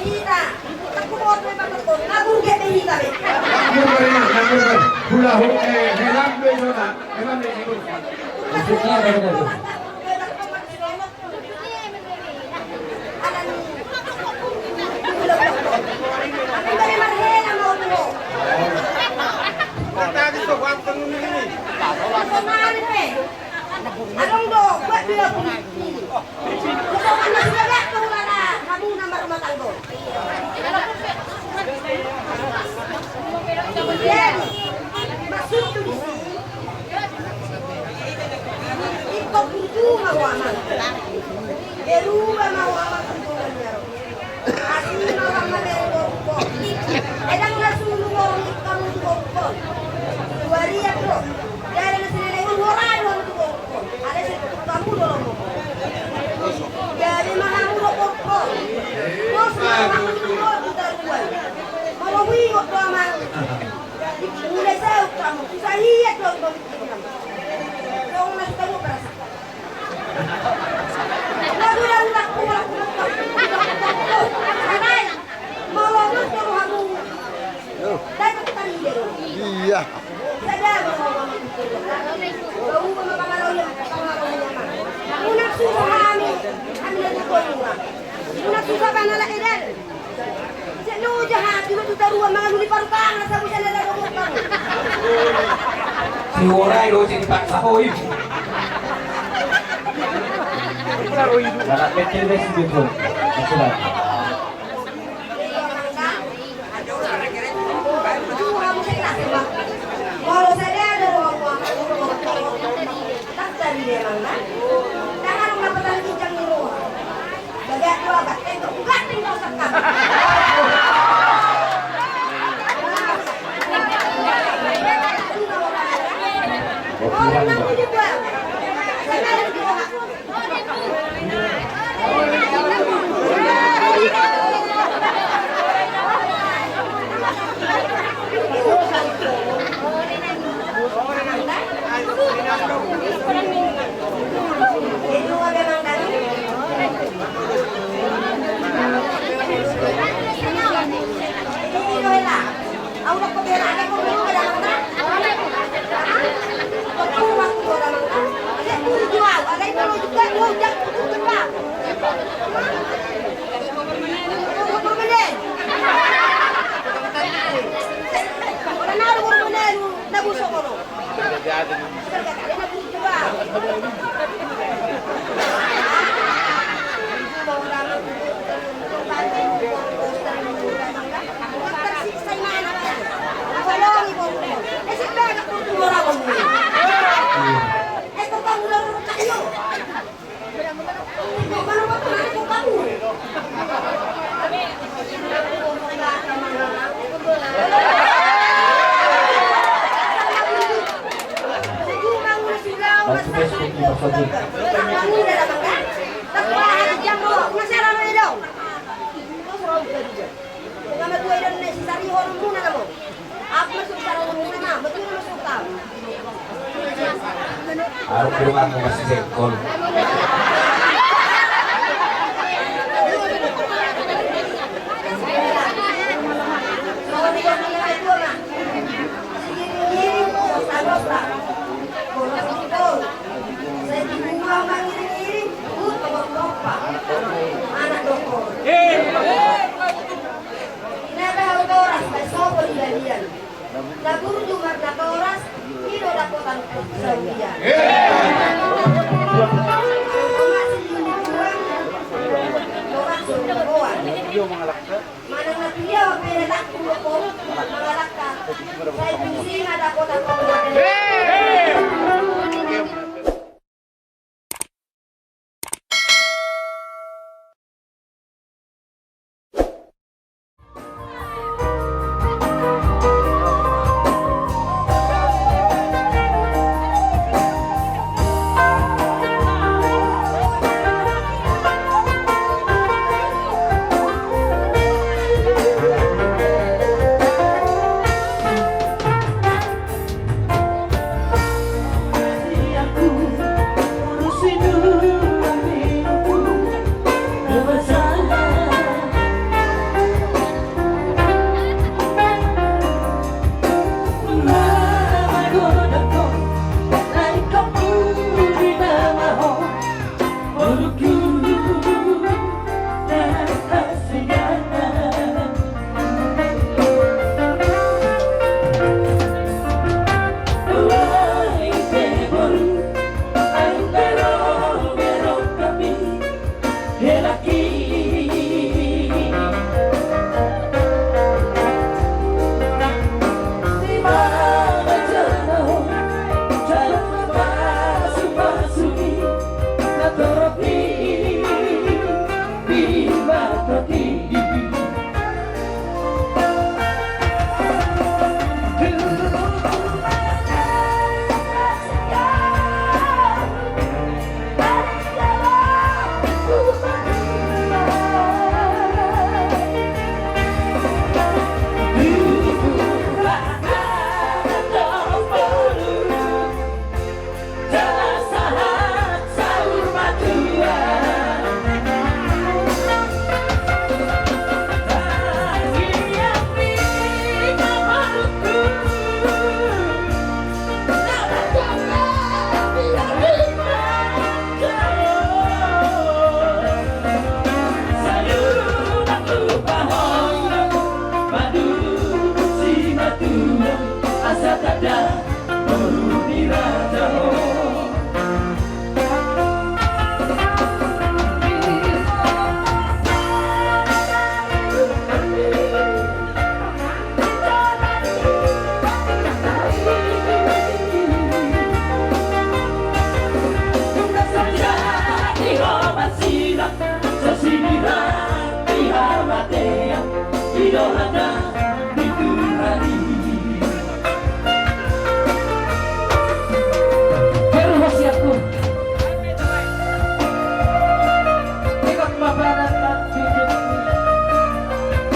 hita. Takbo mo ako ba ko? Nabuget na hita be. Nabuget. Hula ho helam do ito na. Helam ni ito. Maksudnya apa itu? Anong do? Buat dia polisi. Kung ano sila kung wala kamu na marumatanggo. Kemudian masuk tu di sini. Ikut itu mau aman. Berubah mau aman kunjungannya. Asli mau aman dari bokok. Edang nasulu mau kamu bokok. Wari ya bro. Dari sini lewat orang mau bokok. Ada satu kamu dulu. Dari mana mau bokok? Bos kamu dulu kita buat. Mau wih waktu aman. Mulai saya kamu. Saya tuh kamu. Kau masih tahu perasaan. Iya. Si Worai lo sing dipaksa koi. Anak kecil deh gitu. Maksudnya. Kalau saya ada uang tak dari dia mana? Jangan mendapatkan kijang di rumah. Bagai dua bagai itu enggak tinggal sekam. Orang nak juga. Saya ada di rumah. Harus rumah masih sekol. Manang napiya, pinalak ko po, mangalak ka. Sa kusina, dapat ako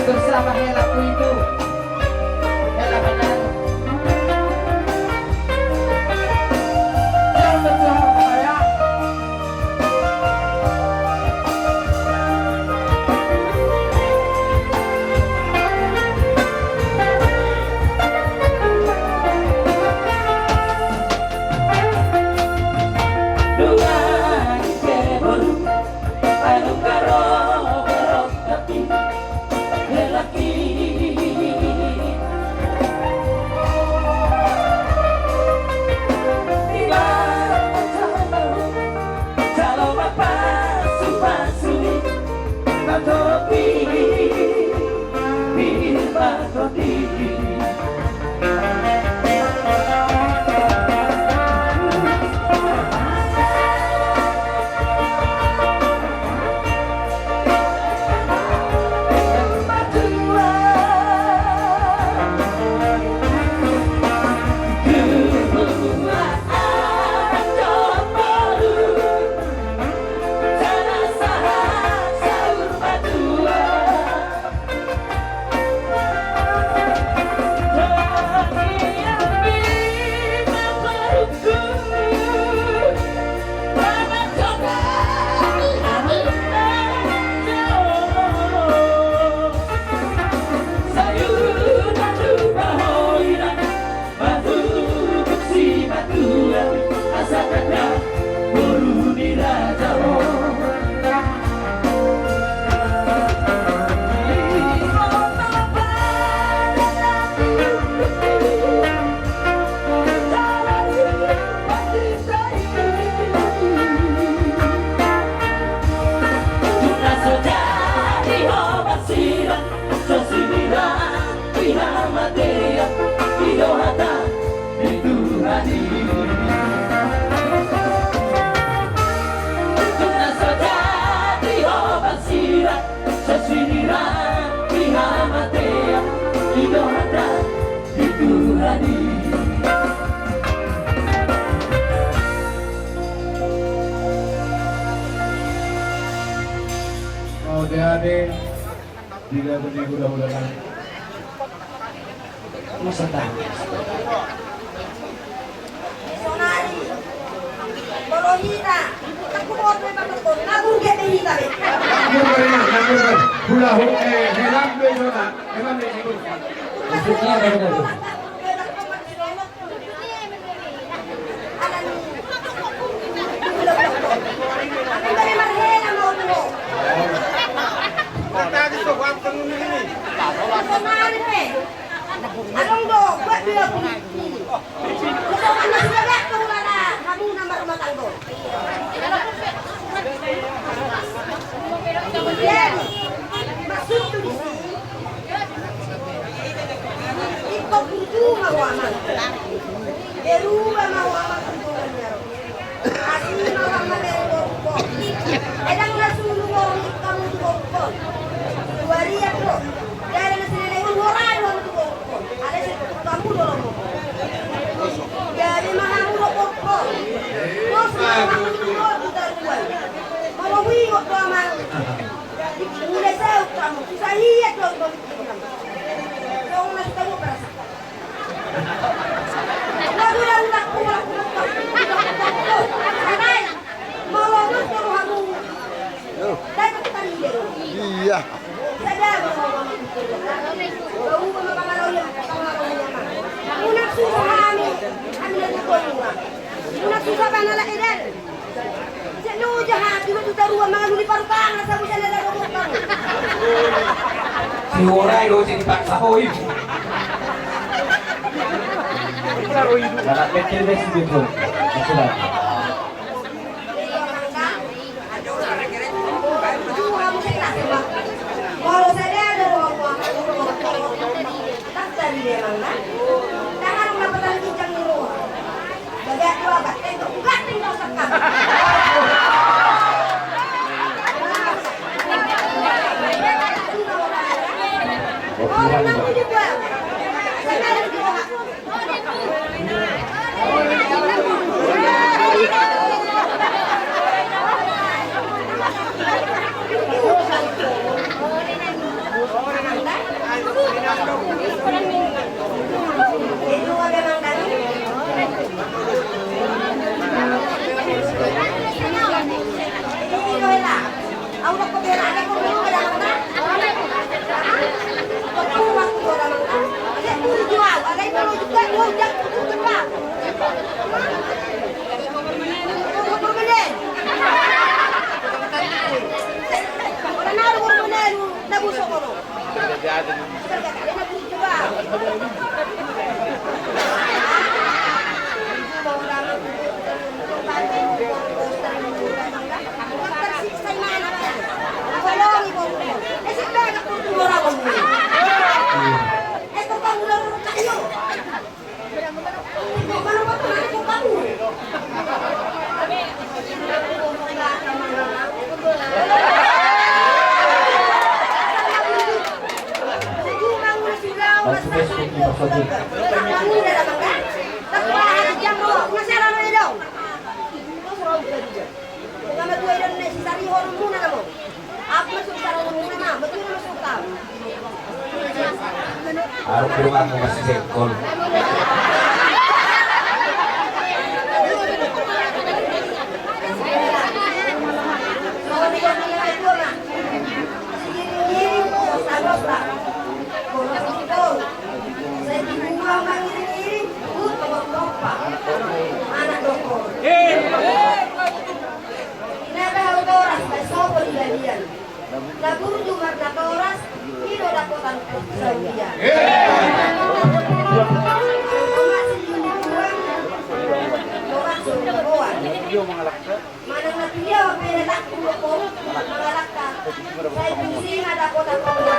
Bersama helaku itu hela benar yang betul saya dengan keburu anu karo berok tapi lelaki tiba kalau bapak supasui batopi bil batoti Adik-adik, tidak benih mudah-mudahan. masa tahu Sonari, Borohita, takut may patakot, nagugit na hita rin. Namun, hula helam doy na, helam doy siguro. Maksudnya apa benar tuh? Anong do? Buat dia puliti. Kung ano sila na, kung wala, kamu na marumatang do. Jadi, maksudku di sini, ikaw kudu mawaman. Berubah mawaman kunjungannya. Asli mawaman dari bokok. Edang nasulung orang kamu di bokok. Dua riak loh. Dari nasi nenek orang orang di bokok. Ada sesuatu kamu dulu. Jadi mahamu di bokok. Bos mahamu di bokok kita dua. Mau wingok doa mang. Mulai saya kamu, susah lihat loh kamu. Kau nasi kamu berasa. Lagu yang tak kuat, mau lulus baru kamu. Dan kita lihat. Iya. Sadar baru kamu mengamalkan yang Unak susah kami, kami lagi koruah. Unak susah panala edan. Lu jahat juga tu taruh mga luliparutang na sa bisa nila rumutang. Si Horay do si dipaksa hoy. Anak kecil deh si Bimbo. Itulah. Kalau saya ada ruang tak tadi dia mana? Jangan mendapatkan kincang di rumah. Bagai dua batin, enggak tinggal sekali. Orang namu juga. Sekali di bawah. Itu ada mangkali. Ini lah. Aku nak pergi lagi ke rumah ada mangkali. Harus ke rumah mau kasih sekol. Lagu juga kata oras, tidak dakotan Saudia. Mana nak dia pelak pukul, mengalahkan. Saya fungsi ada kota kota.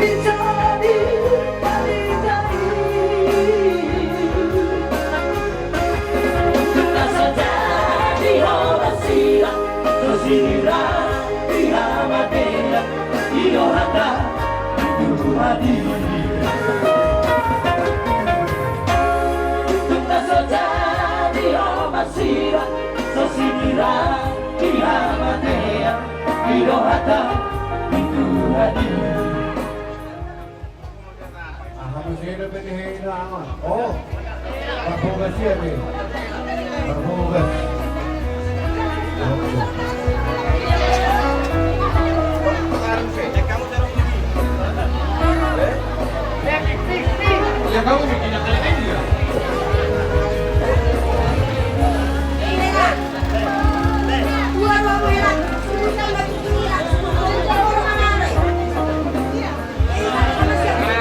It's mata itu hadir. Tunda saja dia masih sesinira dia matea irohata itu hadir. Sino pinihinaan? Oh, paghugas yan eh. Paghugas. Ya kamu bikin yang kalian ini ya? Ini lah. Dua merah. Susah nggak pikiran. Kalau orang mana? Ini kan sama siapa?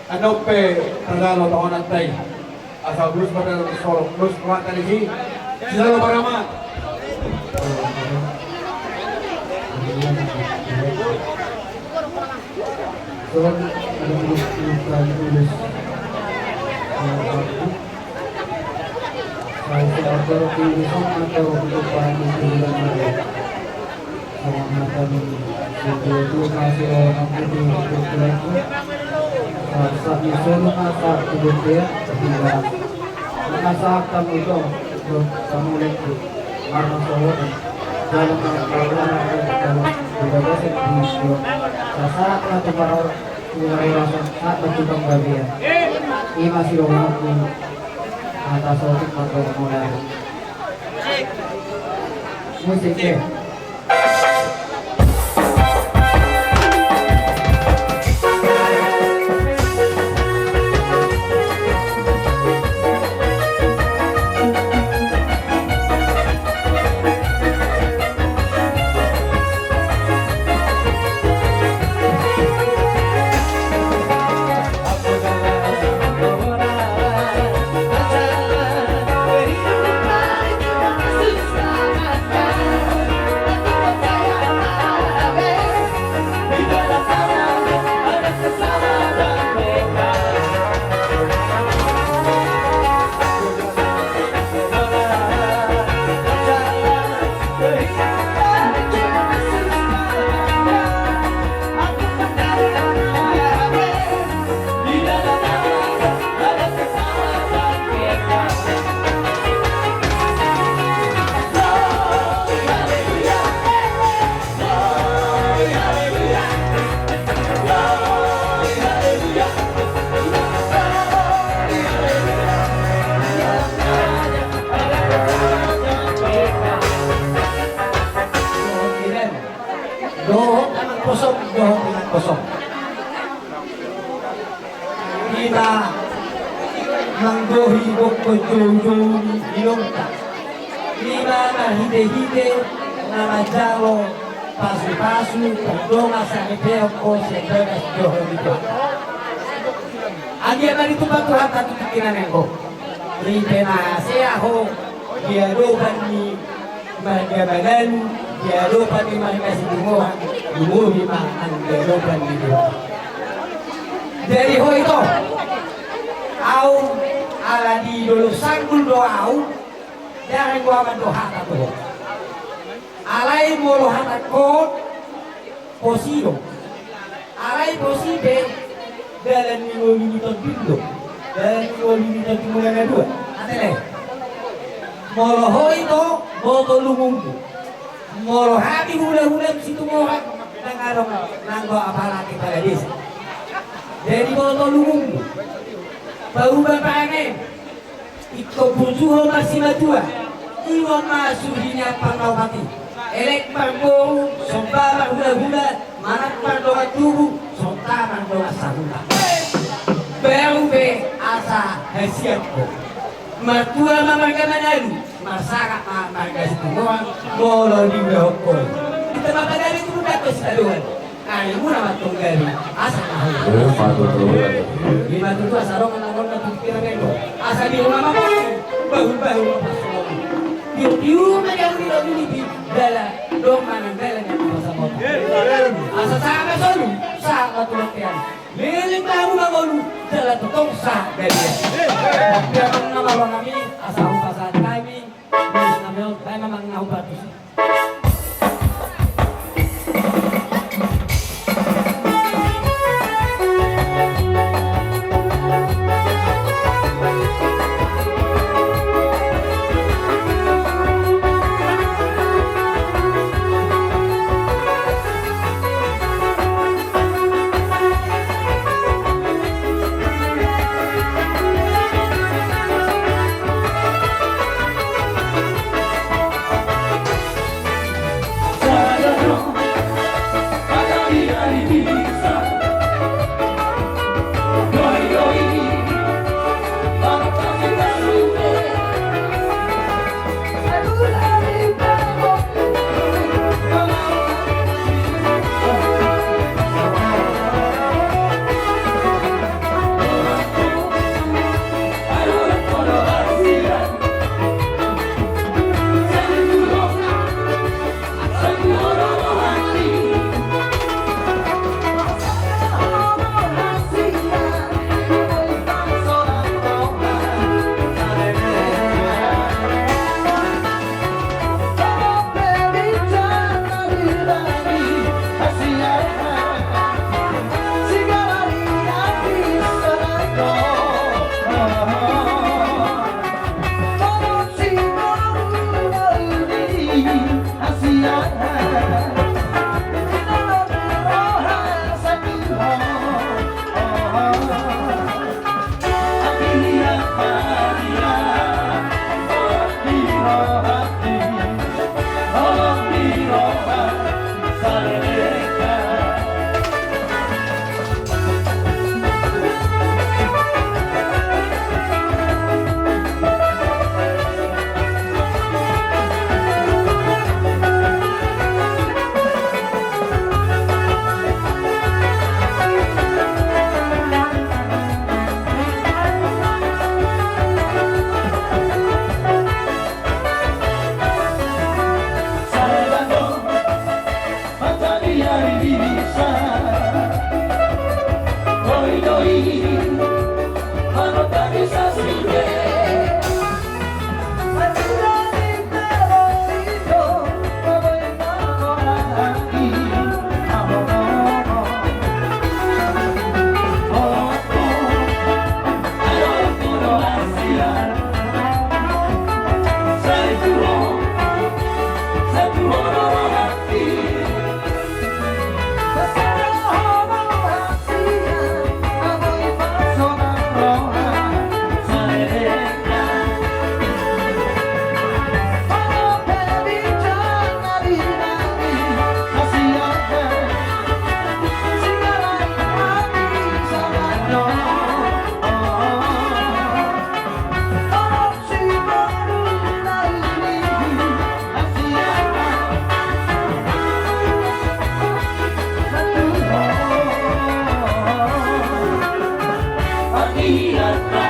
Ano pe Tagalog ako nantay asal blues pada solo blues kuat tadi sih sila lo para mah saat disuruh masak tubuh dia sehingga mengasahkan itu kamu lagi karena solo dalam dalam beberapa segi saat atau para rasa saat berjuang bagian ini masih orang di atas otik atau mulai musiknya. Kosong. Kita manggohi boko jojo ni ilongka. Lima na hide na majalo pasu perdonga sa ipeo ko sa ipeo joho dito. Agi na dito ba tuhan tatu pikiran ko. Rite na siya ho diadoban ni magabagan diadoban ni mahikasi dumuhan dumuhi ang diadoban ni Diyos. Dari ho ito au ala di dulu sanggul doau dari gua doha tu alai molo hatat kot posio alai posibe dalam minggu minuton bindo dalam minggu minuton timulana dua atele molo ho ito moto lumumbu moro hati hula-hula situ morat nang arong nanggo aparati pada desa jadi moto lumumbu baru bapaknya ito pusuho masih matua iwan masuhinya parmawati elek parboru sombara hula-hula manat pardonga tubuh sontaran donga sahula baru be asa hasiatku matua mamaga manalu masyarakat mamaga semua molo di Bokol kita mamadali itu dapat sedaluan ay muna matunggali asa Patutulungan. lima tutu asa rong nangol na pikiran nendo asa di rumah mama bahu-bahu diu megang di dili dala dong manang dala nya sa moto asa sama sonu sa katulatian liling tahu mangolu dala tutong sa belia dia mengamalong kami asa upasan kami bis namel kami memang ngaubatus Iya.